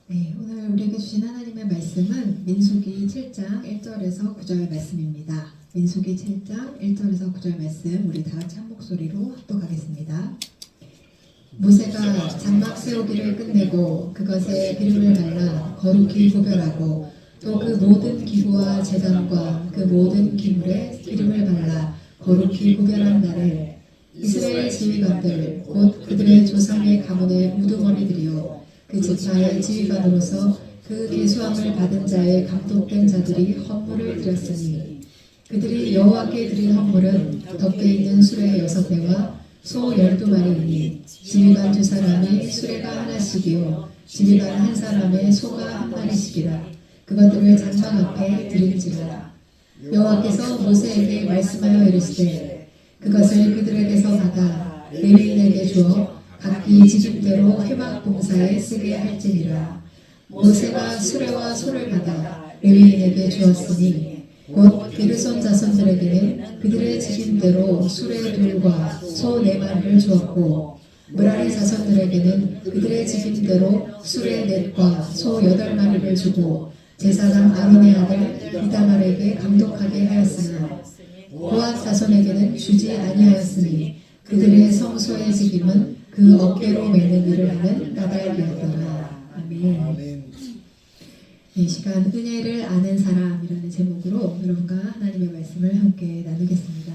네, 오늘 우리에게 주신 하나님의 말씀은 민수기 7장 1절에서 9절 말씀입니다. 민수기 7장 1절에서 9절 말씀 우리 다 같이 한 목소리로 합독하겠습니다. 모세가 장막 세우기를 끝내고 그것에 기름을 발라 거룩히 구별하고 또 그 모든 기구와 제단과 그 모든 기물에 기름을 발라 거룩히 구별한 날에 이스라엘 지휘관들 곧 그들의 조상의 가문의 우두머리들이요 그 지파의 지휘관으로서 그 계수함을 받은 자의 감독된 자들이 헌물을 드렸으니 그들이 여호와께 드린 헌물은 덮개 있는 수레 6대와 소 12마리이니 지휘관 2사람이 수레가 하나씩이요 지휘관 1사람의 소가 한 마리씩이라. 그것들을 장막 앞에 드린지라. 여호와께서 모세에게 말씀하여 이르시되 그것을 그들에게서 받아 레위인에게 주어 각기 직임대로 회막 봉사에 쓰게 할지니라. 모세가 수레와 소를 받아 레위인에게 주었으니 곧 게르손 자손들에게는 그들의 직임대로 수레 2과 소 4마리를 주었고 므라리 자손들에게는 그들의 직임대로 수레 4과 소 8마리를 주고 제사장 아론의 아들 이다말에게 감독하게 하였으나 고앗 자손에게는 주지 아니하였으니 그들의 성소의 직임은 그 어깨로 매는 일을 하는 나달이었더라. 아멘. 이 시간 은혜를 아는 사람이라는 제목으로 여러분과 하나님의 말씀을 함께 나누겠습니다.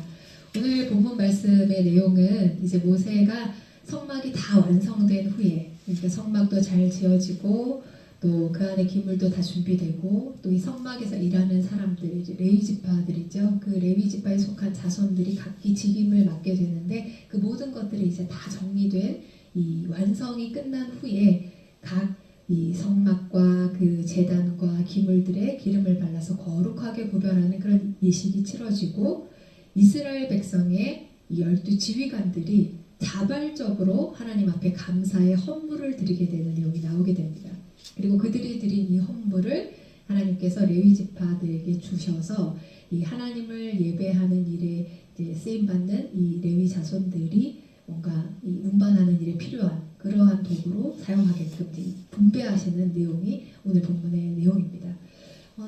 오늘 본문 말씀의 내용은 이제 모세가 성막이 다 완성된 후에 그러니까 성막도 잘 지어지고 또 그 안에 기물도 다 준비되고 또 이 성막에서 일하는 사람들 이제 레위 지파들이죠. 그 레위 지파에 속한 자손들이 각기 직임을 맡게 되는데 그 모든 것들이 이제 다 정리된 이 완성이 끝난 후에 각 이 성막과 그 제단과 기물들의 기름을 발라서 거룩하게 구별하는 그런 예식이 치러지고 이스라엘 백성의 이 12지휘관들이 자발적으로 하나님 앞에 감사의 헌물을 드리게 되는 내용이 나오게 됩니다. 그리고 그들이 드린 이 헌물을 하나님께서 레위 지파들에게 주셔서 이 하나님을 예배하는 일에 이제 쓰임 받는 이 레위 자손들이 뭔가 이 운반하는 일에 필요한 그러한 도구로 사용하게끔 분배하시는 내용이 오늘 본문의 내용입니다.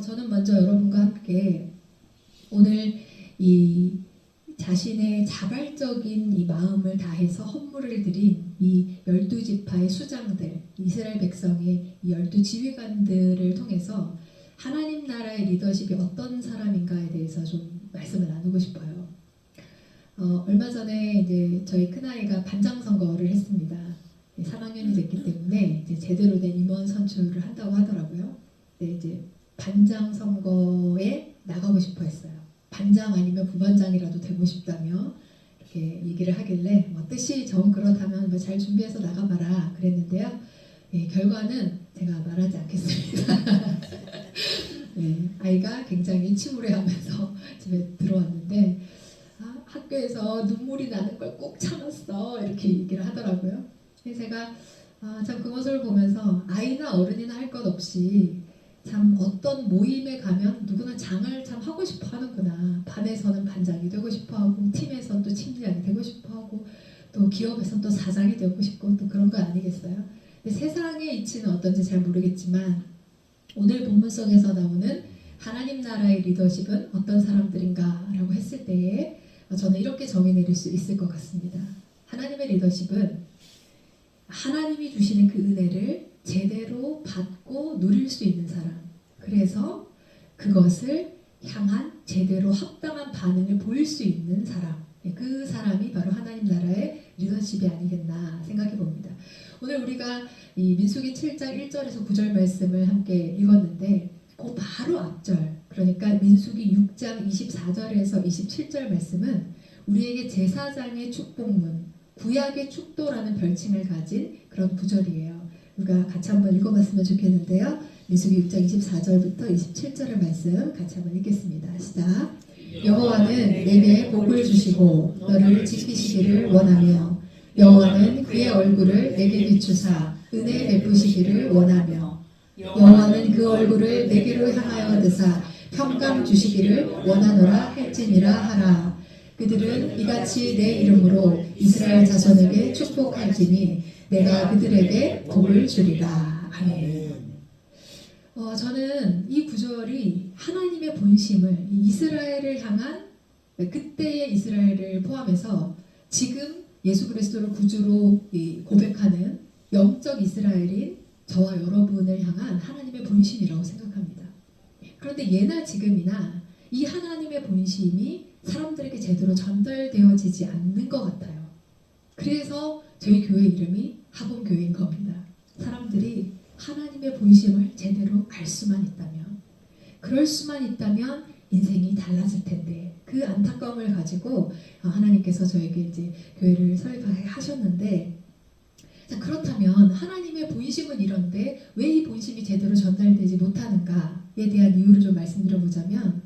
저는 먼저 여러분과 함께 오늘 이 자신의 자발적인 이 마음을 다해서 헌물을 드린 이 12지파의 수장들, 이스라엘 백성의 이 12지휘관들을 통해서 하나님 나라의 리더십이 어떤 사람인가에 대해서 좀 말씀을 나누고 싶어요. 얼마 전에 이제 저희 큰아이가 반장 선거를 했습니다. 3학년이 됐기 때문에 이제 제대로 된 임원 선출을 한다고 하더라고요. 근데 이제 반장 선거에 나가고 싶어 했어요. 반장 아니면 부반장이라도 되고 싶다며 이렇게 얘기를 하길래 뜻이 정 그렇다면 잘 준비해서 나가봐라 그랬는데요. 결과는 제가 말하지 않겠습니다. 네, 아이가 굉장히 침울해하면서 집에 들어왔는데 학교에서 눈물이 나는 걸 꼭 참았어 이렇게 얘기를 하더라고요. 그래서 제가 참 그 모습을 보면서 아이나 어른이나 할 것 없이 참 어떤 모임에 가면 누구나 장을 참 하고 싶어 하는구나. 반에서는 반장이 되고 싶어 하고 팀에서는 또 팀장이 되고 싶어 하고 또 기업에서는 또 사장이 되고 싶고 또 그런 거 아니겠어요? 근데 세상의 이치는 어떤지 잘 모르겠지만 오늘 본문 속에서 나오는 하나님 나라의 리더십은 어떤 사람들인가 라고 했을 때에 저는 이렇게 정의 내릴 수 있을 것 같습니다. 하나님의 리더십은 하나님이 주시는 그 은혜를 제대로 받고 누릴 수 있는 사람, 그래서 그것을 향한 제대로 합당한 반응을 보일 수 있는 사람, 그 사람이 바로 하나님 나라의 리더십이 아니겠나 생각해 봅니다. 오늘 우리가 이 민수기 7장 1절에서 9절 말씀을 함께 읽었는데 그 바로 앞절, 그러니까 민수기 6장 24절에서 27절 말씀은 우리에게 제사장의 축복문, 구약의 축도라는 별칭을 가진 그런 구절이에요. 우리가 같이 한번 읽어봤으면 좋겠는데요. 민수기 6장 24절부터 27절의 말씀 같이 한번 읽겠습니다. 시작. 여호와는 내게 복을 주시고 너를 지키시기를 원하며 여호와는 그의 얼굴을 내게 비추사 은혜 베푸시기를 원하며 여호와는 그 얼굴을 내게로 향하여 드사 평강 주시기를 원하노라 할지니라 하라. 그들은 이같이 내 이름으로 이스라엘 자손에게 축복할지니 내가 그들에게 복을 주리라. 아멘. 저는 이 구절이 하나님의 본심을 이스라엘을 향한 그때의 이스라엘을 포함해서 지금 예수 그리스도를 구주로 고백하는 영적 이스라엘인 저와 여러분을 향한 하나님의 본심이라고 생각합니다. 그런데 예나 지금이나 이 하나님의 본심이 사람들에게 제대로 전달되어지지 않는 것 같아요. 그래서 저희 교회 이름이 하봄교회인 겁니다. 사람들이 하나님의 본심을 제대로 알 수만 있다면, 그럴 수만 있다면 인생이 달라질 텐데, 그 안타까움을 가지고 하나님께서 저에게 이제 교회를 설립하셨는데, 자, 그렇다면 하나님의 본심은 이런데 왜 이 본심이 제대로 전달되지 못하는가에 대한 이유를 좀 말씀드려보자면,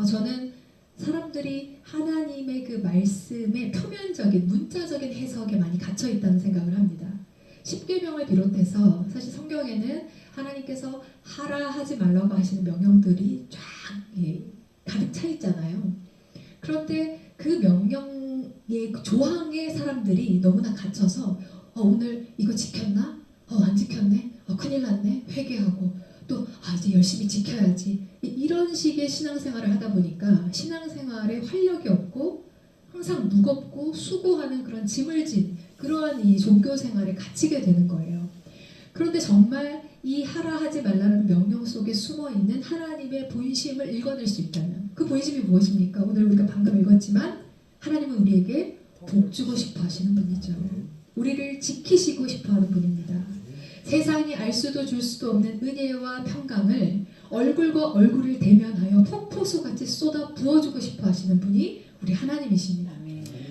저는 사람들이 하나님의 그 말씀의 표면적인 문자적인 해석에 많이 갇혀 있다는 생각을 합니다. 십계명을 비롯해서 사실 성경에는 하나님께서 하라 하지 말라고 하시는 명령들이 쫙 가득 차 있잖아요. 그런데 그 명령의 조항에 사람들이 너무나 갇혀서 오늘 이거 지켰나? 안 지켰네? 큰일 났네? 회개하고 또 이제 열심히 지켜야지. 이런 식의 신앙생활을 하다 보니까 신앙생활에 활력이 없고 항상 무겁고 수고하는 그런 짐을 진 그러한 이 종교생활에 갇히게 되는 거예요. 그런데 정말 이 하라 하지 말라는 명령 속에 숨어있는 하나님의 본심을 읽어낼 수 있다면, 그 본심이 무엇입니까? 오늘 우리가 방금 읽었지만 하나님은 우리에게 복 주고 싶어 하시는 분이죠. 우리를 지키시고 싶어 하는 분입니다. 세상이 알 수도 줄 수도 없는 은혜와 평강을 얼굴과 얼굴을 대면하여 폭포수같이 쏟아 부어주고 싶어 하시는 분이 우리 하나님이십니다.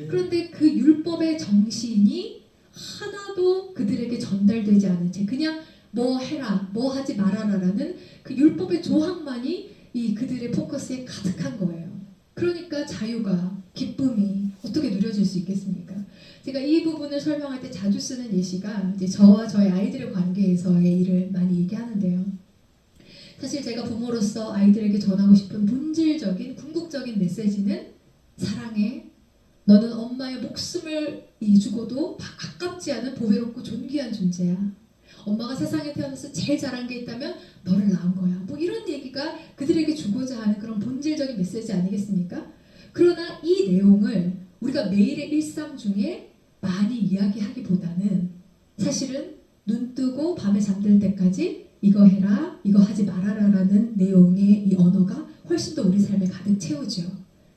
그런데 그 율법의 정신이 하나도 그들에게 전달되지 않은 채 그냥 뭐 해라, 뭐 하지 말아라라는 그 율법의 조항만이 이 그들의 포커스에 가득한 거예요. 그러니까 자유가, 기쁨이 어떻게 누려질 수 있겠습니까? 제가 이 부분을 설명할 때 자주 쓰는 예시가 이제 저와 저희 아이들의 관계에서의 일을 많이 얘기하는데요. 사실 제가 부모로서 아이들에게 전하고 싶은 본질적인 궁극적인 메시지는 사랑해. 너는 엄마의 목숨을 주고도 아깝지 않은 보배롭고 존귀한 존재야. 엄마가 세상에 태어나서 제일 잘한 게 있다면 너를 낳은 거야. 뭐 이런 얘기가 그들에게 주고자 하는 그런 본질적인 메시지 아니겠습니까? 그러나 이 내용을 우리가 매일의 일상 중에 많이 이야기하기보다는 사실은 눈 뜨고 밤에 잠들 때까지 이거 해라, 이거 하지 말아라라는 내용의 이 언어가 훨씬 더 우리 삶에 가득 채우죠.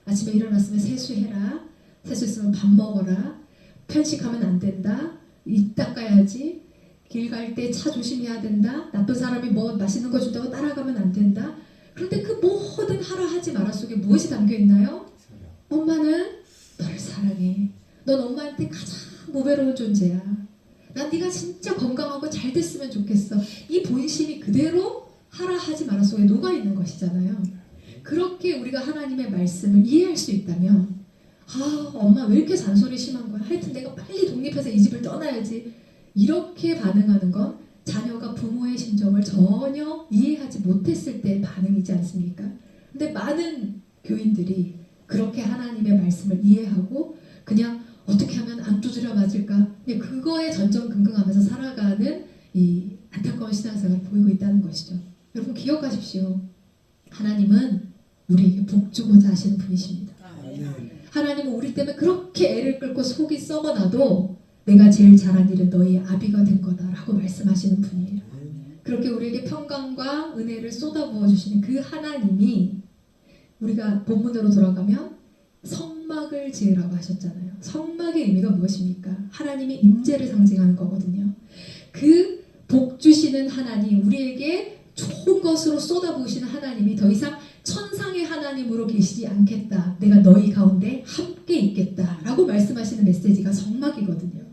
아침에 일어났으면 세수해라, 세수했으면 밥 먹어라, 편식하면 안 된다, 입 닦아야지, 길 갈 때 차 조심해야 된다, 나쁜 사람이 뭐 맛있는 거 준다고 따라가면 안 된다. 그런데 그 모든 하라 하지 마라 속에 무엇이 담겨 있나요? 엄마는 너를 사랑해. 넌 엄마한테 가장 무배로운 존재야. 난 네가 진짜 건강하고 잘 됐으면 좋겠어. 이 본심이 그대로 하라 하지 마라 속에 녹아있는 것이잖아요. 그렇게 우리가 하나님의 말씀을 이해할 수 있다면 엄마 왜 이렇게 잔소리 심한 거야? 하여튼 내가 빨리 독립해서 이 집을 떠나야지. 이렇게 반응하는 건 자녀가 부모의 심정을 전혀 이해하지 못했을 때의 반응이지 않습니까? 근데 많은 교인들이 그렇게 하나님의 말씀을 이해하고 그냥 어떻게 하면 안 두드려 맞을까? 그거에 전전긍긍하면서 살아가는 이 안타까운 신앙생활을 보이고 있다는 것이죠. 여러분 기억하십시오. 하나님은 우리에게 복 주고자 하시는 분이십니다. 하나님은 우리 때문에 그렇게 애를 끌고 속이 썩어나도 내가 제일 잘한 일은 너희의 아비가 된 거다라고 말씀하시는 분이에요. 그렇게 우리에게 평강과 은혜를 쏟아부어 주시는 그 하나님이 우리가 본문으로 돌아가면 성막을 지으라고 하셨잖아요. 성막의 의미가 무엇입니까? 하나님의 임재를 상징하는 거거든요. 그 복 주시는 하나님, 우리에게 좋은 것으로 쏟아부으시는 하나님이 더 이상 천상의 하나님으로 계시지 않겠다. 내가 너희 가운데 함께 있겠다라고 말씀하시는 메시지가 성막이거든요.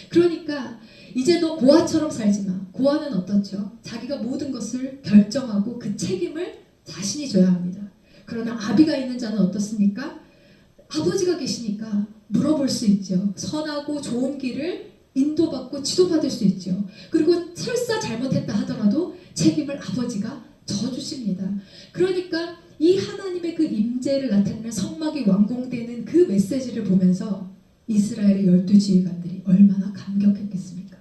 그러니까 이제 너 고아처럼 살지 마. 고아는 어떻죠? 자기가 모든 것을 결정하고 그 책임을 자신이 져야 합니다. 그러나 아비가 있는 자는 어떻습니까? 아버지가 계시니까 물어볼 수 있죠. 선하고 좋은 길을 인도받고 지도받을 수 있죠. 그리고 설사 잘못했다 하더라도 책임을 아버지가 져주십니다. 그러니까 이 하나님의 그 임재를 나타내는 성막이 완공되는 그 메시지를 보면서 이스라엘의 12지휘관들이 얼마나 감격했겠습니까?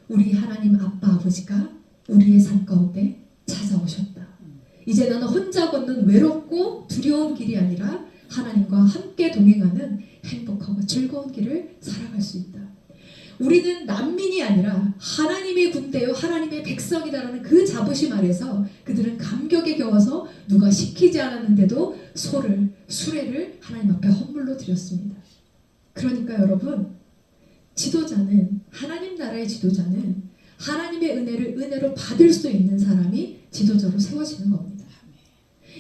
우리 하나님 아빠 아버지가 우리의 삶 가운데 찾아오셨다. 이제 나는 혼자 걷는 외롭고 두려운 길이 아니라 하나님과 함께 동행하는 행복하고 즐거운 길을 살아갈 수 있다. 우리는 난민이 아니라 하나님의 군대요 하나님의 백성이다라는 그 자부심 아래서 그들은 감격에 겨워서 누가 시키지 않았는데도 수레를 하나님 앞에 헌물로 드렸습니다. 그러니까 여러분, 지도자는, 하나님 나라의 지도자는 하나님의 은혜를 은혜로 받을 수 있는 사람이 지도자로 세워지는 겁니다.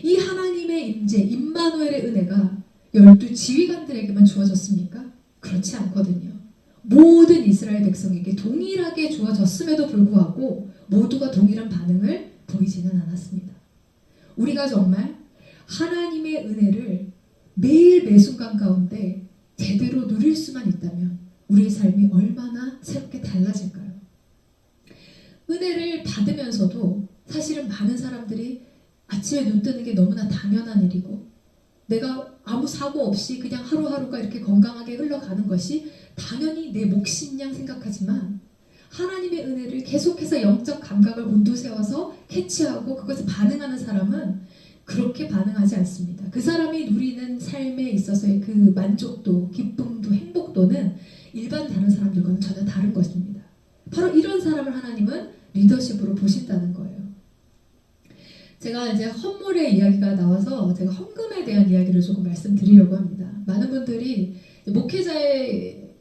이 하나님의 임재, 임마누엘의 은혜가 12 지휘관들에게만 주어졌습니까? 그렇지 않거든요. 모든 이스라엘 백성에게 동일하게 주어졌음에도 불구하고 모두가 동일한 반응을 보이지는 않았습니다. 우리가 정말 하나님의 은혜를 매일 매순간 가운데 제대로 누릴 수만 있다면 우리의 삶이 얼마나 새롭게 달라질까요? 은혜를 받으면서도 사실은 많은 사람들이 아침에 눈 뜨는 게 너무나 당연한 일이고 내가 아무 사고 없이 그냥 하루하루가 이렇게 건강하게 흘러가는 것이 당연히 내 몫인 양 생각하지만 하나님의 은혜를 계속해서 영적 감각을 곤두세워서 캐치하고 그것에 반응하는 사람은 그렇게 반응하지 않습니다. 그 사람이 누리는 삶에 있어서의 그 만족도, 기쁨도, 행복도는 일반 다른 사람들과는 전혀 다른 것입니다. 바로 이런 사람을 하나님은 리더십으로 보신다는 거예요. 제가 이제 헌물의 이야기가 나와서 제가 헌금에 대한 이야기를 조금 말씀드리려고 합니다. 많은 분들이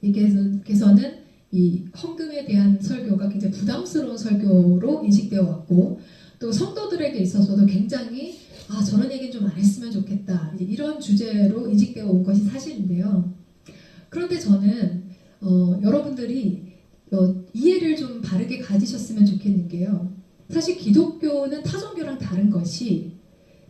목회자에게서는 이 헌금에 대한 설교가 굉장히 부담스러운 설교로 인식되어 왔고 또 성도들에게 있어서도 굉장히 저런 얘기는 좀 안 했으면 좋겠다 이런 주제로 인식되어 온 것이 사실인데요. 그런데 저는 여러분들이 이해를 좀 바르게 가지셨으면 좋겠는 게요. 사실 기독교는 타 종교랑 다른 것이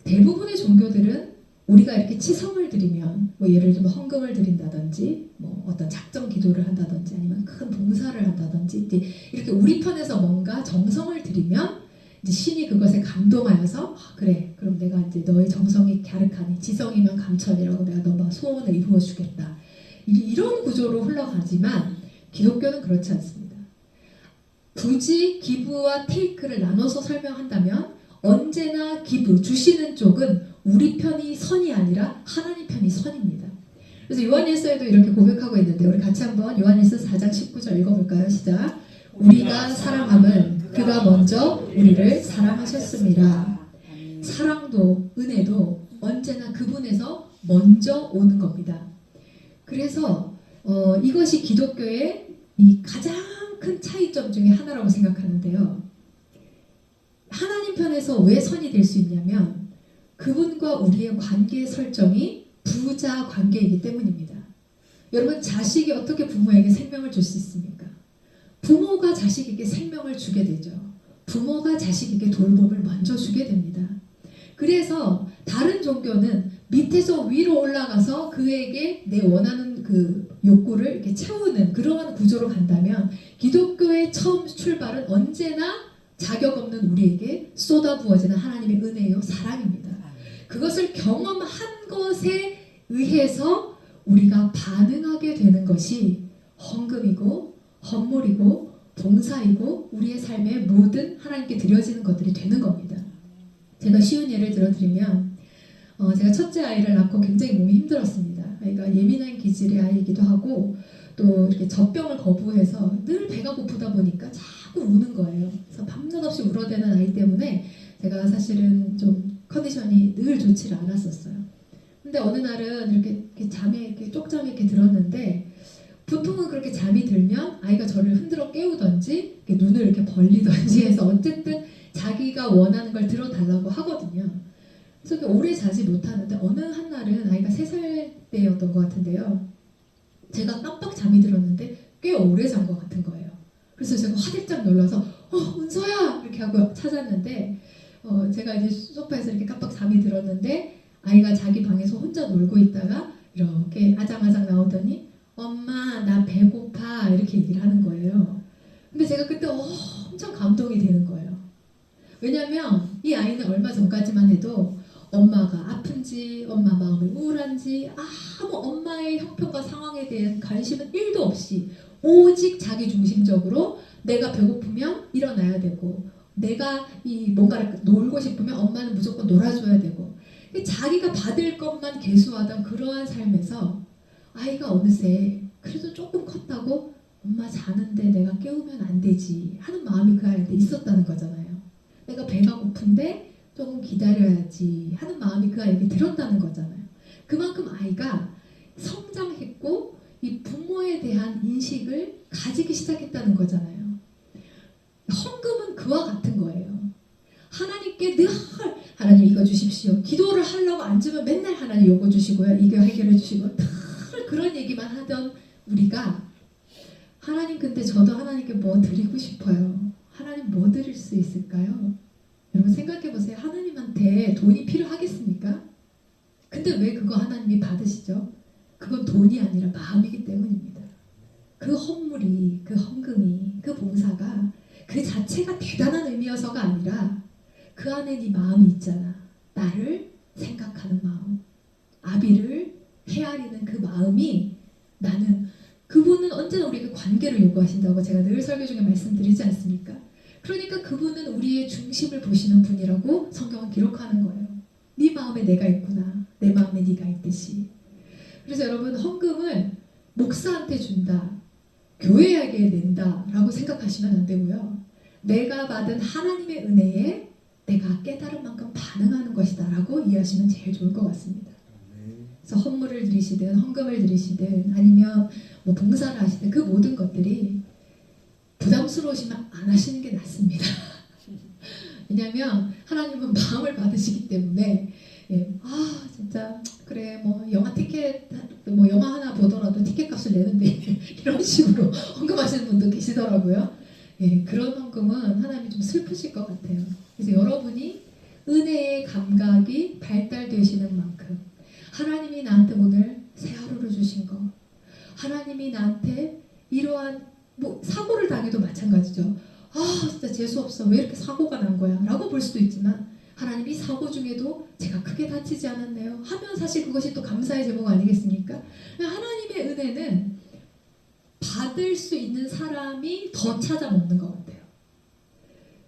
대부분의 종교들은 우리가 이렇게 치성을 드리면 예를 들면 헌금을 드린다든지 어떤 작정 기도를 한다든지 아니면 큰 봉사를 한다든지 이렇게 우리 편에서 뭔가 정성을 드리면 이제 신이 그것에 감동하여서 그래 그럼 내가 이제 너의 정성이 갸륵하니 지성이면 감천이라고 내가 너의 소원을 이루어 주겠다 이런 구조로 흘러가지만 기독교는 그렇지 않습니다. 굳이 기부와 테이크를 나눠서 설명한다면 언제나 기부, 주시는 쪽은 우리 편이 선이 아니라 하나님 편이 선입니다. 그래서 요한일서에도 이렇게 고백하고 있는데 우리 같이 한번 요한일서 4장 19절 읽어볼까요? 시작. 우리가 사랑함은 그가 먼저 우리를 사랑하셨습니다. 사랑도 은혜도 언제나 그분에서 먼저 오는 겁니다. 그래서 이것이 기독교의 이 가장 큰 차이점 중에 하나라고 생각하는데요. 하나님 편에서 왜 선이 될 수 있냐면 그분과 우리의 관계 설정이 부자 관계이기 때문입니다. 여러분 자식이 어떻게 부모에게 생명을 줄 수 있습니까? 부모가 자식에게 생명을 주게 되죠. 부모가 자식에게 돌봄을 먼저 주게 됩니다. 그래서 다른 종교는 밑에서 위로 올라가서 그에게 내 원하는 그 욕구를 이렇게 채우는 그러한 구조로 간다면 기독교의 처음 출발은 언제나 자격 없는 우리에게 쏟아부어지는 하나님의 은혜요 사랑입니다. 그것을 경험한 것에 의해서 우리가 반응하게 되는 것이 헌금이고 헌물이고 봉사이고 우리의 삶의 모든 하나님께 드려지는 것들이 되는 겁니다. 제가 쉬운 예를 들어드리면 제가 첫째 아이를 낳고 굉장히 몸이 힘들었습니다. 아이가 예민한 기질의 아이이기도 하고 또 이렇게 젖병을 거부해서 늘 배가 고프다 보니까 자꾸 우는 거예요. 그래서 밤낮 없이 울어대는 아이 때문에 제가 사실은 좀 컨디션이 늘 좋지 않았었어요. 근데 어느 날은 이렇게 잠에 이렇게 쪽잠이 이렇게 들었는데 보통은 그렇게 잠이 들면 아이가 저를 흔들어 깨우던지 이렇게 눈을 이렇게 벌리던지 해서 어쨌든 자기가 원하는 걸 들어달라고 하거든요. 그래서 오래 자지 못하는데 어느 한 날은 아이가 3살 때였던 것 같은데요. 제가 깜빡 잠이 들었는데 꽤 오래 잔 것 같은 거예요. 그래서 제가 화들짝 놀라서 은서야! 이렇게 하고 찾았는데 제가 이제 소파에서 이렇게 깜빡 잠이 들었는데 아이가 자기 방에서 혼자 놀고 있다가 이렇게 아장아장 나오더니 엄마 나 배고파 이렇게 얘기를 하는 거예요. 근데 제가 그때 엄청 감동이 되는 거예요. 왜냐면 이 아이는 얼마 전까지만 해도 엄마가 아픈지 엄마 마음이 우울한지 아무 엄마의 형편과 상황에 대한 관심은 1도 없이 오직 자기 중심적으로 내가 배고프면 일어나야 되고 내가 이 뭔가를 놀고 싶으면 엄마는 무조건 놀아줘야 되고 자기가 받을 것만 계수하던 그러한 삶에서 아이가 어느새 그래도 조금 컸다고 엄마 자는데 내가 깨우면 안 되지 하는 마음이 그 아이한테 있었다는 거잖아요. 내가 배가 고픈데 조금 기다려야지 하는 마음이 그 아이에게 들었다는 거잖아요. 그만큼 아이가 성장했고 이 부모에 대한 인식을 가지기 시작했다는 거잖아요. 헌금은 그와 같은 거예요. 하나님께 늘 하나님 이거 주십시오. 기도를 하려고 앉으면 맨날 하나님 요거 주시고요. 이거 해결해 주시고 늘 그런 얘기만 하던 우리가 하나님 근데 저도 하나님께 뭐 드리고 싶어요. 하나님 뭐 드릴 수 있을까요? 여러분 생각해 보세요. 하나님한테 돈이 필요하겠습니까? 근데 왜 그거 하나님이 받으시죠? 그건 돈이 아니라 마음이기 때문입니다. 그 헌물이, 그 헌금이, 그 봉사가 그 자체가 대단한 의미여서가 아니라 그 안에 네 마음이 있잖아. 나를 생각하는 마음, 아비를 헤아리는 그 마음이 나는 그분은 언제나 우리에게 관계를 요구하신다고 제가 늘 설교 중에 말씀드리지 않습니까? 그러니까 그분은 우리의 중심을 보시는 분이라고 성경은 기록하는 거예요. 네 마음에 내가 있구나. 내 마음에 네가 있듯이. 그래서 여러분 헌금을 목사한테 준다. 교회에게 낸다라고 생각하시면 안 되고요. 내가 받은 하나님의 은혜에 내가 깨달은 만큼 반응하는 것이다 라고 이해하시면 제일 좋을 것 같습니다. 그래서 헌물을 드리시든 헌금을 드리시든 아니면 뭐 봉사를 하시든 그 모든 것들이 부담스러우시면 안 하시는 게 낫습니다. 왜냐하면 하나님은 마음을 받으시기 때문에 진짜 그래 뭐 영화 티켓 뭐 영화 하나 보더라도 티켓 값을 내는데 이런 식으로 헌금하시는 분도 계시더라고요. 그런 헌금은 하나님이 좀 슬프실 것 같아요. 그래서 여러분이 은혜의 감각이 발달되시는 만큼 하나님이 나한테 오늘 새 하루를 주신 거, 하나님이 나한테 이러한 뭐 사고를 당해도 마찬가지죠. 진짜 재수 없어. 왜 이렇게 사고가 난 거야? 라고 볼 수도 있지만 하나님이 사고 중에도 제가 크게 다치지 않았네요. 하면 사실 그것이 또 감사의 제목 아니겠습니까? 하나님의 은혜는 받을 수 있는 사람이 더 찾아 먹는 것 같아요.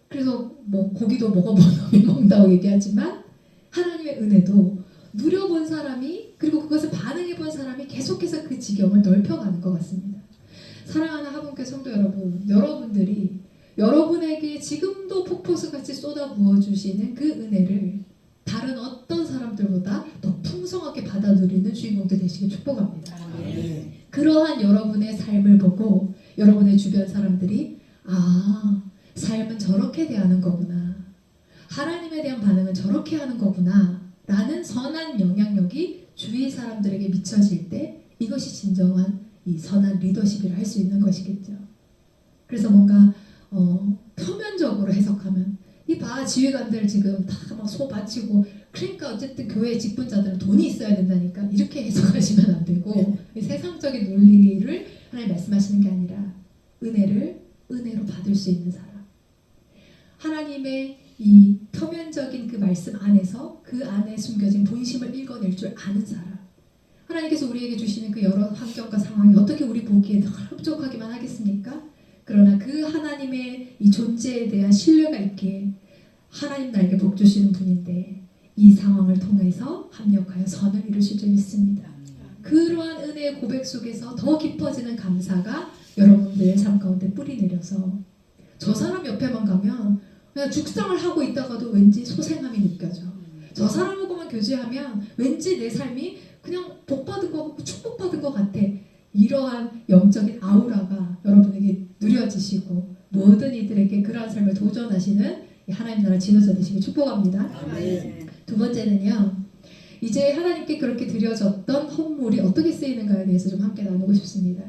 그래서 뭐 고기도 먹어본 놈이 먹는다고 얘기하지만 하나님의 은혜도 누려본 사람이 그리고 그것을 반응해본 사람이 계속해서 그 지경을 넓혀가는 것 같습니다. 사랑하는 하분께 성도 여러분, 여러분들이 여러분에게 지금도 폭포수같이 쏟아 부어주시는 그 은혜를 다른 어떤 사람들보다 더 풍성하게 받아 누리는 주인공도 되시길 축복합니다. 그러한 여러분의 삶을 보고 여러분의 주변 사람들이 삶은 저렇게 대하는 거구나. 하나님에 대한 반응은 저렇게 하는 거구나. 라는 선한 영향력이 주위 사람들에게 미쳐질 때 이것이 진정한 이 선한 리더십이라 할 수 있는 것이겠죠. 그래서 뭔가 표면적으로 해석하면 지휘관들 지금 다 막 소 바치고 그러니까 어쨌든 교회 직분자들은 돈이 있어야 된다니까 이렇게 해석하시면 안 되고 세상적인 논리를 하나님 말씀하시는 게 아니라 은혜를 은혜로 받을 수 있는 사람, 하나님의 이 표면적인 그 말씀 안에서 그 안에 숨겨진 본심을 읽어낼 줄 아는 사람, 하나님께서 우리에게 주시는 그 여러 환경과 상황이 어떻게 우리 보기에 더 흡족하기만 하겠습니까? 그러나 그 하나님의 이 존재에 대한 신뢰가 있기에 하나님 나에게 복 주시는 분인데 이 상황을 통해서 합력하여 선을 이루실 줄 믿습니다. 그러한 은혜의 고백 속에서 더 깊어지는 감사가 여러분들의 삶 가운데 뿌리내려서 저 사람 옆에만 가면 그냥 죽상을 하고 있다가도 왠지 소생함이 느껴져. 저 사람하고만 교제하면 왠지 내 삶이 그냥 복받은 것 같고 축복받은 것 같아. 이러한 영적인 아우라가 여러분에게 누려지시고 모든 이들에게 그러한 삶을 도전하시는 하나님 나라 지도자 되시길 축복합니다. 아멘. 두 번째는요. 이제 하나님께 그렇게 드려졌던 헌물이 어떻게 쓰이는가에 대해서 좀 함께 나누고 싶습니다.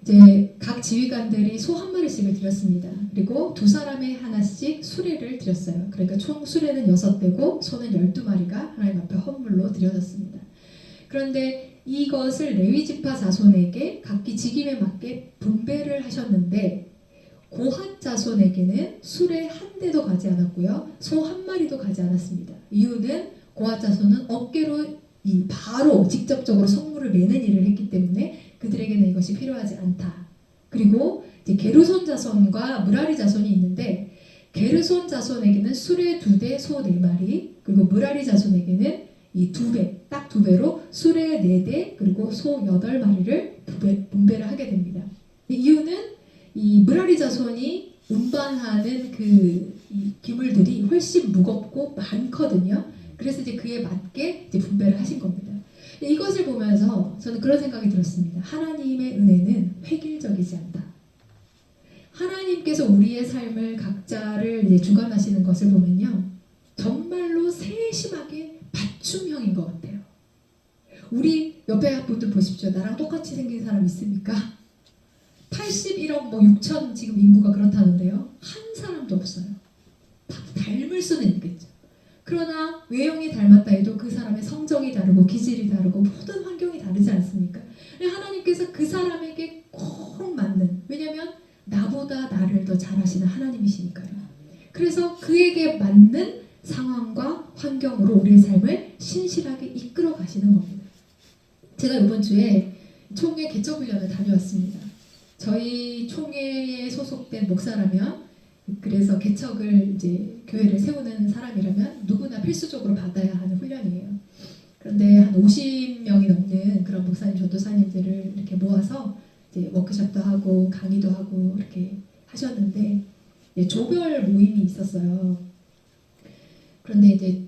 이제 각 지휘관들이 소 한 마리씩을 드렸습니다. 그리고 두 사람에 하나씩 수레를 드렸어요. 그러니까 총 수레는 6대고 소는 12마리가 하나님 앞에 헌물로 드려졌습니다. 그런데 이것을 레위지파 자손에게 각기 직임에 맞게 분배를 하셨는데 고핫 자손에게는 수레 한 대도 가지 않았고요. 소 한 마리도 가지 않았습니다. 이유는 고핫 자손은 어깨로 바로 직접적으로 성물을 매는 일을 했기 때문에 그들에게는 이것이 필요하지 않다. 그리고 이제 게르손 자손과 무라리 자손이 있는데 게르손 자손에게는 수레 2대, 소 4마리, 그리고 므라리 자손에게는 이 2배, 딱 2배로 수레 4대, 그리고 소 8마리를 분배를 하게 됩니다. 이유는 이 므라리 자손이 운반하는 이 기물들이 훨씬 무겁고 많거든요. 그래서 이제 그에 맞게 이제 분배를 하신 겁니다. 이것을 보면서 저는 그런 생각이 들었습니다. 하나님의 은혜는 획일적이지 않다. 하나님께서 우리의 삶을 각자를 이제 주관하시는 것을 보면요, 정말로 세심하게 맞춤형인 것 같아요. 우리 옆에 분들 보십시오. 나랑 똑같이 생긴 사람 있습니까? 81억 6천 지금 인구가 그렇다는데요. 한 사람도 없어요. 다 닮을 수는 있겠죠. 그러나 외형이 닮았다 해도 그 사람의 성정이 다르고 기질이 다르고 모든 환경이 다르지 않습니까? 하나님께서 그 사람에게 꼭 맞는, 왜냐하면 나보다 나를 더 잘 아시는 하나님이시니까요. 그래서 그에게 맞는 상황과 환경으로 우리의 삶을 신실하게 이끌어 가시는 겁니다. 제가 이번 주에 총회 개척 훈련을 다녀왔습니다. 저희 총회에 소속된 목사라면, 그래서 개척을 이제 교회를 세우는 사람이라면 누구나 필수적으로 받아야 하는 훈련이에요. 그런데 한 50명이 넘는 그런 목사님, 전도사님들을 이렇게 모아서 이제 워크숍도 하고 강의도 하고 이렇게 하셨는데, 조별 모임이 있었어요. 그런데 이제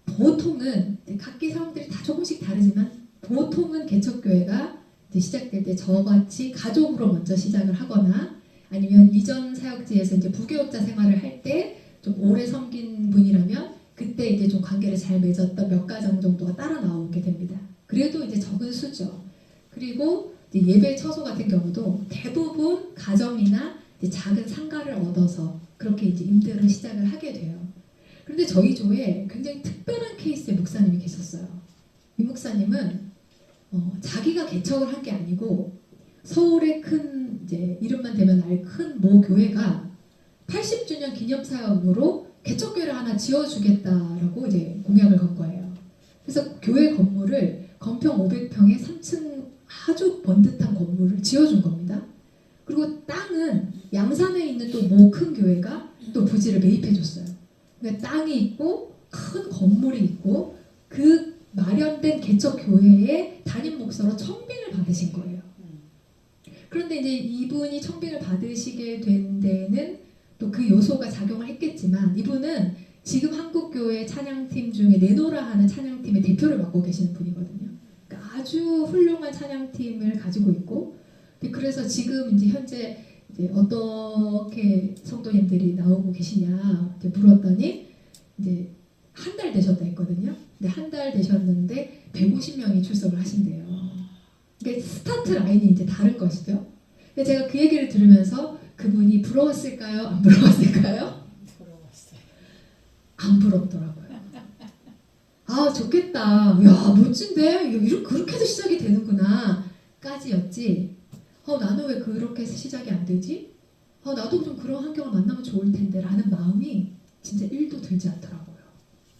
보통은 각기 사람들이 다 조금씩 다르지만 보통은 개척교회가 이제 시작될 때 저같이 가족으로 먼저 시작을 하거나 아니면 이전 사역지에서 이제 부교육자 생활을 할 때 좀 오래 섬긴 분이라면 그때 이제 좀 관계를 잘 맺었던 몇 가정 정도가 따라 나오게 됩니다. 그래도 이제 적은 수죠. 그리고 이제 예배 처소 같은 경우도 대부분 가정이나 이제 작은 상가를 얻어서 그렇게 이제 임대를 시작을 하게 돼요. 그런데 저희 교회에 굉장히 특별한 케이스의 목사님이 계셨어요. 이 목사님은 자기가 개척을 한 게 아니고 서울의 큰 이제 이름만 대면 알 큰 모 교회가 80주년 기념 사역으로 개척교회를 하나 지어주겠다라고 이제 공약을 건 거예요. 그래서 교회 건물을 건평 500평의 3층 아주 번듯한 건물을 지어준 겁니다. 그리고 땅은 양산에 있는 또 모 큰 교회가 또 부지를 매입해줬어요. 그러니까 땅이 있고 큰 건물이 있고 그 마련된 개척교회의 담임 목사로 청빙을 받으신 거예요. 그런데 이제 이분이 청빙을 받으시게 된 데는 또 그 요소가 작용을 했겠지만 이분은 지금 한국교회 찬양팀 중에 네노라 하는 찬양팀의 대표를 맡고 계시는 분이거든요. 그러니까 아주 훌륭한 찬양팀을 가지고 있고, 그래서 지금 이제 현재 이제 어떻게 성도님들이 나오고 계시냐 이제 물었더니 이제 한 달 되셨다 했거든요. 근데 한 달 되셨는데 150명이 출석을 하신대요. 그러니까 스타트 라인이 이제 다른 것이죠. 근데 제가 그 얘기를 들으면서 그분이 부러웠을까요? 안 부러웠을까요? 부러웠어요. 안 부럽더라고요. 아, 좋겠다. 야, 멋진데? 이렇게 그렇게도 시작이 되는구나. 까지였지. 나는 왜 그렇게 해서 시작이 안 되지? 나도 좀 그런 환경을 만나면 좋을 텐데 라는 마음이 진짜 1도 들지 않더라고요.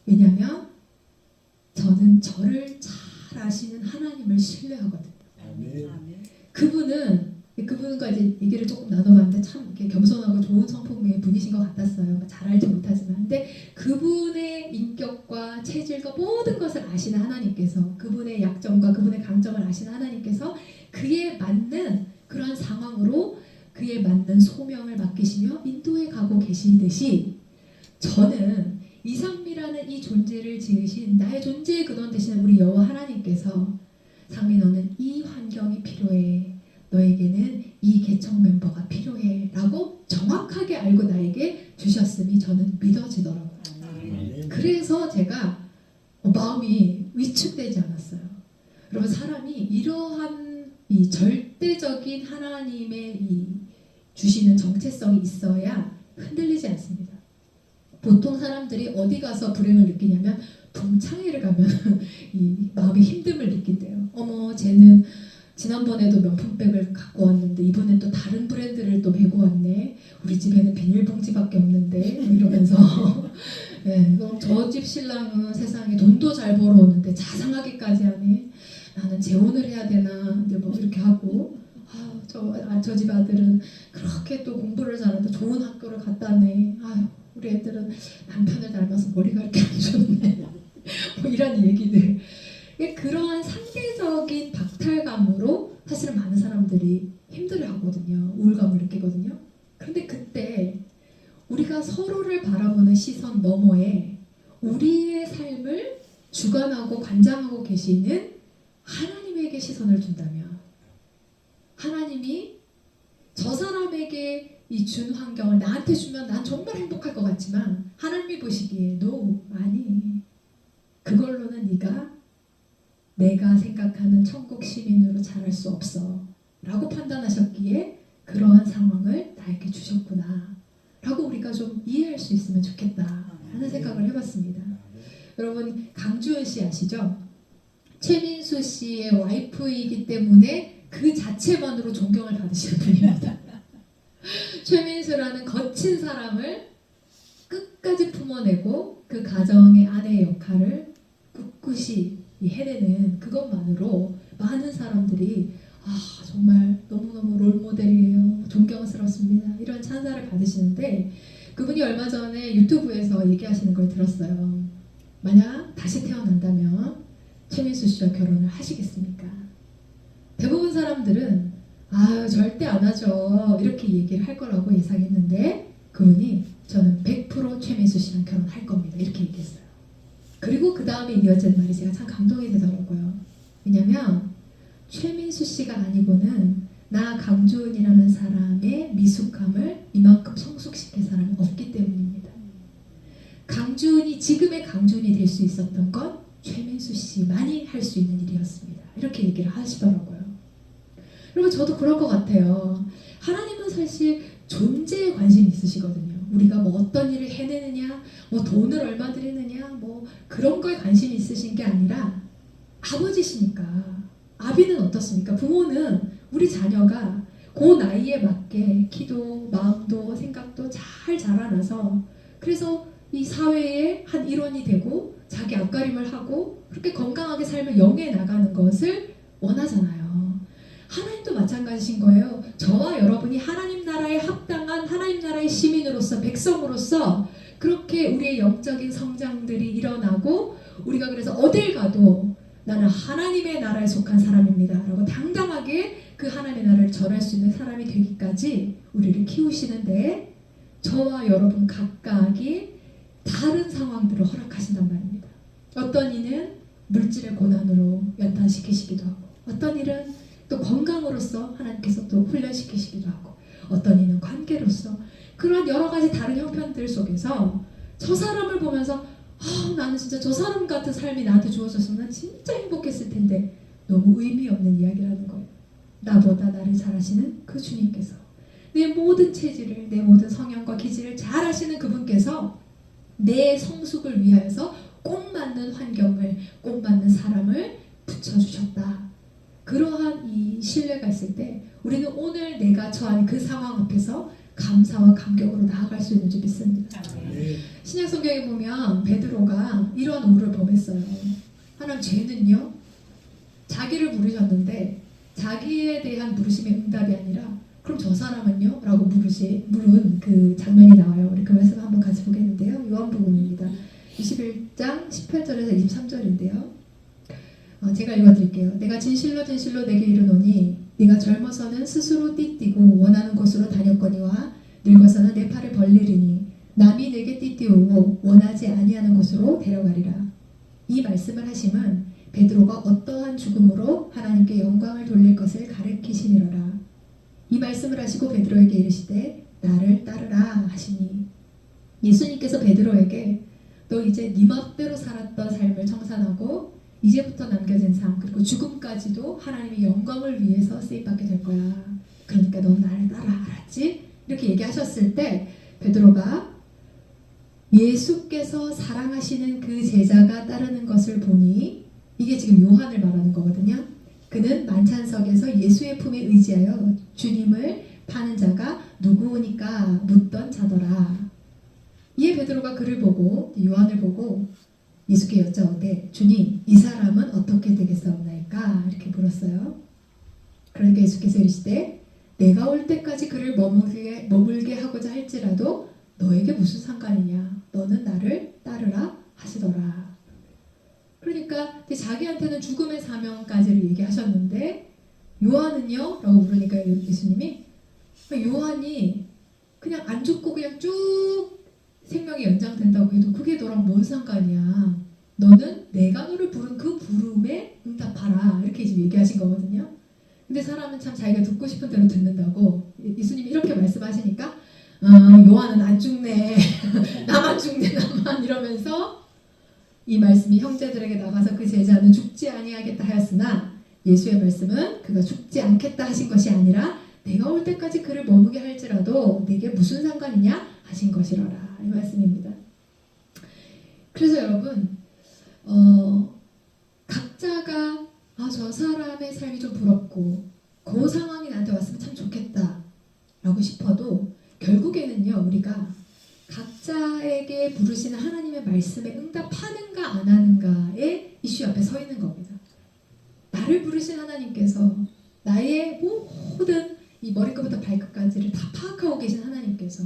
왜냐면 저는 저를 잘 아시는 하나님을 신뢰하거든요. 아멘. 그분과 이제 얘기를 조금 나눠봤는데 참 이렇게 겸손하고 좋은 성품의 분이신 것 같았어요. 잘 알지 못하지만. 근데 그분의 인격과 체질과 모든 것을 아시는 하나님께서, 그분의 약점과 그분의 강점을 아시는 하나님께서 그에 맞는 그러한 상황으로 그에 맞는 소명을 맡기시며 인도해 가고 계시듯이, 저는 이상미라는 이 존재를 지으신 나의 존재의 근원 되시는 우리 여호와 하나님께서, 상미 너는 이 환경이 필요해, 너에게는 이 개척 멤버가 필요해 라고 정확하게 알고 나에게 주셨음이 저는 믿어지더라고요. 그래서 제가 마음이 위축되지 않았어요. 여러분, 사람이 이러한 이 절대적인 하나님의 이 주시는 정체성이 있어야 흔들리지 않습니다. 보통 사람들이 어디 가서 불행을 느끼냐면 동창회를 가면 이 마음의 힘듦을 느낀대요. 어머, 쟤는 지난번에도 명품백을 갖고 왔는데 이번엔 또 다른 브랜드를 또 메고 왔네. 우리 집에는 비닐봉지밖에 없는데 이러면서 네, 그럼 저 집 신랑은 세상에 돈도 잘 벌어오는데 자상하게까지 하네. 나는 재혼을 해야 되나 이제 뭐 이렇게 하고, 저 집 아들은 그렇게 또 공부를 잘한다, 좋은 학교를 갔다네. 아유, 우리 애들은 남편을 닮아서 머리가 이렇게 안 좋네. 뭐 이런 얘기들. 그러한 상대적인 박탈감으로 사실은 많은 사람들이 힘들어하거든요. 우울감을 느끼거든요. 그런데 그때 우리가 서로를 바라보는 시선 너머에 우리의 삶을 주관하고 관장하고 계시는 하나님에게 시선을 둔다면, 하나님이 저 사람에게 이 준 환경을 나한테 주면 난 정말 행복할 것 같지만 하나님이 보시기에 no, 아니, 그걸로는 내가 생각하는 천국 시민으로 자랄 수 없어 라고 판단하셨기에 그러한 상황을 나에게 주셨구나 라고 우리가 좀 이해할 수 있으면 좋겠다 하는 생각을 해봤습니다. 여러분, 강주현 씨 아시죠? 최민수 씨의 와이프이기 때문에 그 자체만으로 존경을 받으시는 분입니다. 최민수라는 거친 사람을 끝까지 품어내고 그 가정의 아내의 역할을 꿋꿋이 해내는 그것만으로 많은 사람들이 정말 너무너무 롤모델이에요, 존경스럽습니다, 이런 찬사를 받으시는데, 그분이 얼마 전에 유튜브에서 얘기하시는 걸 들었어요. 만약 다시 태어난다면 최민수 씨와 결혼을 하시겠습니까? 대부분 사람들은 절대 안 하죠 이렇게 얘기를 할 거라고 예상했는데, 그분이 저는 100% 최민수 씨랑 결혼할 겁니다 이렇게 얘기했어요. 그리고 그 다음에 이어진 말이 제가 참 감동이 되더라고요. 왜냐면 최민수 씨가 아니고는 나 강주은이라는 사람의 미숙함을 이만큼 성숙시킬 사람이 없기 때문입니다. 강주은이 지금의 강주은이 될 수 있었던 건 최민수 씨만이 할 수 있는 일이었습니다. 이렇게 얘기를 하시더라고요. 여러분, 저도 그럴 것 같아요. 하나님은 사실 존재에 관심이 있으시거든요. 우리가 뭐 어떤 일을 해내느냐, 뭐 돈을 얼마 드리느냐, 뭐 그런 거에 관심이 있으신 게 아니라 아버지시니까. 아비는 어떻습니까? 부모는 우리 자녀가 그 나이에 맞게 키도, 마음도, 생각도 잘 자라나서, 그래서 이 사회의 한 일원이 되고 자기 앞가림을 하고 그렇게 건강하게 삶을 영위해 나가는 것을 원하잖아요. 하나님도 마찬가지신 거예요. 저와 여러분이 하나님 나라에 합당한 하나님 나라의 시민으로서, 백성으로서 그렇게 우리의 영적인 성장들이 일어나고, 우리가 그래서 어딜 가도 나는 하나님의 나라에 속한 사람입니다 라고 당당하게 그 하나님의 나라를 전할 수 있는 사람이 되기까지 우리를 키우시는데, 저와 여러분 각각이 다른 상황들을 허락하신단 말입니다. 어떤 이는 물질의 고난으로 연단시키시기도 하고, 어떤 일은 또 건강으로서 하나님께서 또 훈련시키시기도 하고, 어떤 이는 관계로서, 그런 여러 가지 다른 형편들 속에서 저 사람을 보면서 나는 진짜 저 사람 같은 삶이 나한테 주어졌으면 난 진짜 행복했을 텐데, 너무 의미 없는 이야기라는 거예요. 나보다 나를 잘 아시는 그 주님께서, 내 모든 체질을, 내 모든 성향과 기질을 잘 아시는 그분께서 내 성숙을 위하여서 꼭 맞는 환경을, 꼭 맞는 사람을 붙여주셨다. 그러한 이 신뢰가 있을 때 우리는 오늘 내가 처한 그 상황 앞에서 감사와 감격으로 나아갈 수 있는 줄 믿습니다. 신약 성경에 보면 베드로가 이러한 우를 범했어요. 하나님, 죄는요, 자기를 부르셨는데 자기에 대한 부르심의 응답이 아니라 그럼 저 사람은요? 라고 물은 그 장면이 나와요. 우리 그 말씀 한번 같이 보겠는데요. 요한복음입니다. 21장 18절에서 23절인데요. 제가 읽어드릴게요. 내가 진실로 진실로 내게 이르노니 네가 젊어서는 스스로 띠띠고 원하는 곳으로 다녔거니와 늙어서는 내 팔을 벌리리니 남이 내게 띠띠오고 원하지 아니하는 곳으로 데려가리라. 이 말씀을 하심은 베드로가 어떠한 죽음으로 하나님께 영광을 돌릴 것을 가르치시니라. 이 말씀을 하시고 베드로에게 이르시되 나를 따르라 하시니, 예수님께서 베드로에게 너 이제 네 멋대로 살았던 삶을 청산하고 이제부터 남겨진 삶, 그리고 죽음까지도 하나님의 영광을 위해서 쓰임받게 될 거야. 그러니까 넌 나를 따라, 알았지? 이렇게 얘기하셨을 때 베드로가 예수께서 사랑하시는 그 제자가 따르는 것을 보니, 이게 지금 요한을 말하는 거거든요. 그는 만찬석에서 예수의 품에 의지하여 주님을 파는 자가 누구니까 묻던 자더라. 이에 베드로가 그를 보고, 요한을 보고 예수께 여짜오되 주님, 이 사람은 어떻게 되겠사옵나이까? 이렇게 물었어요. 그러니까 예수께서 이르시되 내가 올 때까지 그를 머물게 하고자 할지라도 너에게 무슨 상관이냐? 너는 나를 따르라 하시더라. 그러니까 이제 자기한테는 죽음의 사명까지를 얘기하셨는데 요한은요? 라고 물으니까 예수님이 요한이 그냥 안 죽고 그냥 쭉 생명이 연장된다고 해도 그게 너랑 뭔 상관이야. 너는 내가 너를 부른 그 부름에 응답하라. 이렇게 지금 얘기하신 거거든요. 근데 사람은 참 자기가 듣고 싶은 대로 듣는다고 예수님이 이렇게 말씀하시니까 요한은 안 죽네. 나만 죽네 나만 이러면서 이 말씀이 형제들에게 나가서 그 제자는 죽지 아니하겠다 하였으나 예수의 말씀은 그가 죽지 않겠다 하신 것이 아니라 내가 올 때까지 그를 머무게 할지라도 내게 무슨 상관이냐 하신 것이라라. 이 말씀입니다. 그래서 여러분 각자가 저 사람의 삶이 좀 부럽고 그 상황이 나한테 왔으면 참 좋겠다 라고 싶어도 결국에는요 우리가 각자에게 부르시는 하나님의 말씀에 응답하는가 안 하는가의 이슈 앞에 서 있는 겁니다. 나를 부르신 하나님께서 나의 모든 이 머리끝부터 발끝까지를 다 파악하고 계신 하나님께서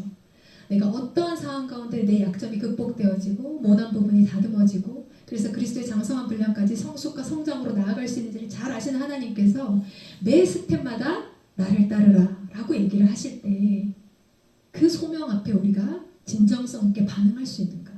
내가 어떠한 상황 가운데 내 약점이 극복되어지고 모난 부분이 다듬어지고 그래서 그리스도의 장성한 분량까지 성숙과 성장으로 나아갈 수 있는지를 잘 아시는 하나님께서 매 스텝마다 나를 따르라 라고 얘기를 하실 때 그 소명 앞에 우리가 진정성 있게 반응할 수 있는가.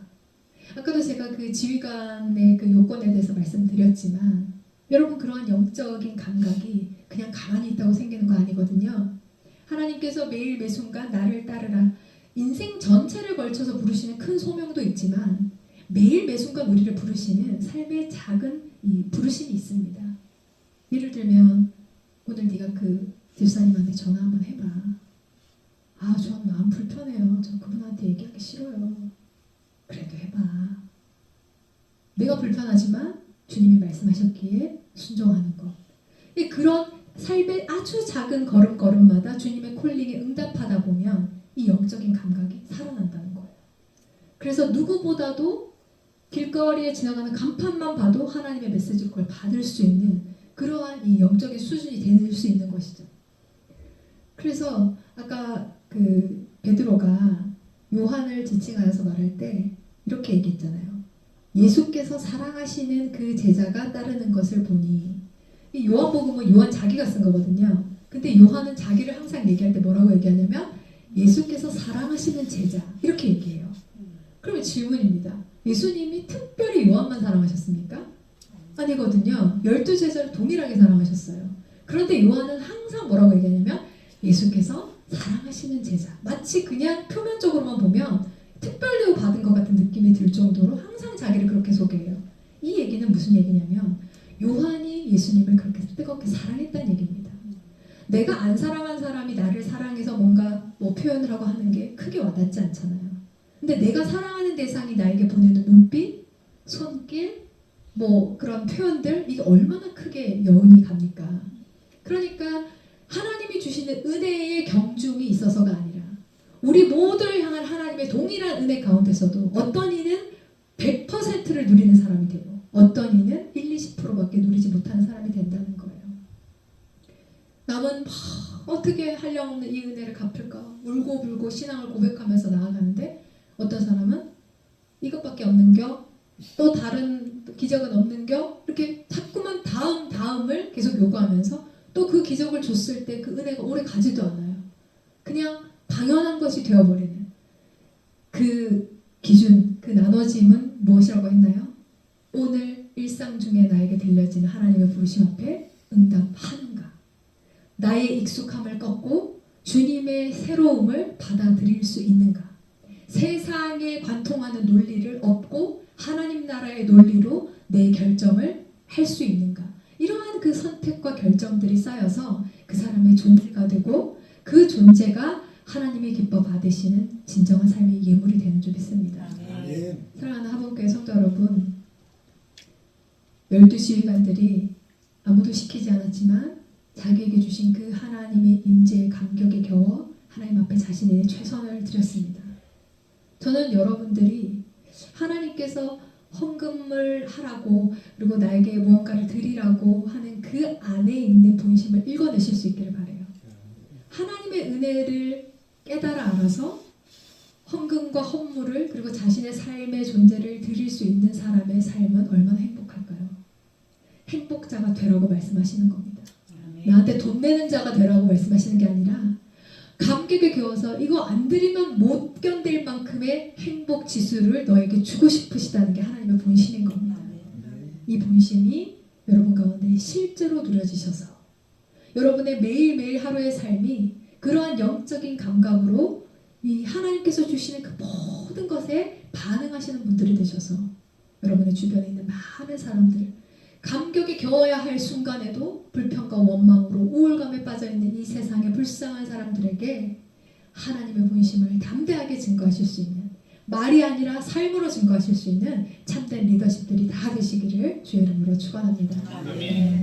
아까도 제가 그 지휘관의 그 요건에 대해서 말씀드렸지만 여러분 그러한 영적인 감각이 그냥 가만히 있다고 생기는 거 아니거든요. 하나님께서 매일 매순간 나를 따르라 인생 전체를 걸쳐서 부르시는 큰 소명도 있지만 매일 매순간 우리를 부르시는 삶의 작은 이 부르심이 있습니다. 예를 들면 오늘 네가 그 집사님한테 전화 한번 해봐. 저 마음 불편해요. 저 그분한테 얘기하기 싫어요. 그래도 해봐. 내가 불편하지만 주님이 말씀하셨기에 순종하는 것. 그런 삶의 아주 작은 걸음걸음마다 주님의 콜링에 응답하다 보면 이 영적인 감각이 살아난다는 거예요. 그래서 누구보다도 길거리에 지나가는 간판만 봐도 하나님의 메시지를 그걸 받을 수 있는 그러한 이 영적인 수준이 될 수 있는 것이죠. 그래서 아까 그 베드로가 요한을 지칭하여서 말할 때 이렇게 얘기했잖아요. 예수께서 사랑하시는 그 제자가 따르는 것을 보니 이 요한복음은 요한 자기가 쓴 거거든요. 근데 요한은 자기를 항상 얘기할 때 뭐라고 얘기하냐면 예수께서 사랑하시는 제자 이렇게 얘기해요. 그러면 질문입니다. 예수님이 특별히 요한만 사랑하셨습니까? 아니거든요. 12제자를 동일하게 사랑하셨어요. 그런데 요한은 항상 뭐라고 얘기하냐면 예수께서 사랑하시는 제자. 마치 그냥 표면적으로만 보면 특별 대우 받은 것 같은 느낌이 들 정도로 항상 자기를 그렇게 소개해요. 이 얘기는 무슨 얘기냐면 요한이 예수님을 그렇게 뜨겁게 사랑했다는 얘기입니다. 내가 안 사랑한 사람이 나를 사랑해서 뭔가 표현을 하고 하는 게 크게 와닿지 않잖아요. 근데 내가 사랑하는 대상이 나에게 보내는 눈빛, 손길, 그런 표현들 이게 얼마나 크게 여운이 갑니까? 그러니까 하나님이 주시는 은혜의 경중이 있어서가 아니라 우리 모두를 향한 하나님의 동일한 은혜 가운데서도 어떤 이는 100%를 누리는 사람이 되고 어떤 이는 1, 20%밖에 누리지 못하는 사람이 된다는 거예요. 남은 어떻게 한량없는 이 은혜를 갚을까? 울고불고 신앙을 고백하면서 나아가는데 어떤 사람은 이것밖에 없는겨? 또 다른 기적은 없는겨? 이렇게 자꾸만 다음을 계속 요구하면서 또 그 기적을 줬을 때 그 은혜가 오래 가지도 않아요. 그냥 당연한 것이 되어버리는 그 기준, 그 나눠짐은 무엇이라고 했나요? 오늘 일상 중에 나에게 들려지는 하나님의 부르심 앞에 응답하는가? 나의 익숙함을 꺾고 주님의 새로움을 받아들일 수 있는가? 세상에 관통하는 논리를 업고 하나님 나라의 논리로 내 결정을 할 수 있는가? 이러한 그 선택과 결정들이 쌓여서 그 사람의 존재가 되고 그 존재가 하나님의 기뻐 받으시는 진정한 삶의 예물이 되는 줄 믿습니다. 사랑하는 하복교회 성도 여러분, 12지휘관들이 아무도 시키지 않았지만 자기에게 주신 그 하나님의 임재의 감격에 겨워 하나님 앞에 자신의 최선을 드렸습니다. 저는 여러분들이 하나님께서 헌금을 하라고 그리고 나에게 무언가를 드리라고 하는 그 안에 있는 본심을 읽어내실 수 있기를 바라요. 하나님의 은혜를 깨달아 알아서 헌금과 헌물을 그리고 자신의 삶의 존재를 드릴 수 있는 사람의 삶은 얼마나 행복할까요? 행복자가 되라고 말씀하시는 겁니다. 아멘. 나한테 돈 내는 자가 되라고 말씀하시는 게 아니라 감격에 겨워서 이거 안 드리면 못 견딜 만큼의 행복 지수를 너에게 주고 싶으시다는 게 하나님의 본심인 겁니다. 이 본심이 여러분 가운데 실제로 누려지셔서 여러분의 매일매일 하루의 삶이 그러한 영적인 감각으로 이 하나님께서 주시는 그 모든 것에 반응하시는 분들이 되셔서 여러분의 주변에 있는 많은 사람들 감격에 겨워야 할 순간에도 불평과 원망으로 우울감에 빠져있는 이 세상의 불쌍한 사람들에게 하나님의 본심을 담대하게 증거하실 수 있는 말이 아니라 삶으로 증거하실 수 있는 참된 리더십들이 다 되시기를 주의 이름으로 축원합니다. 아멘.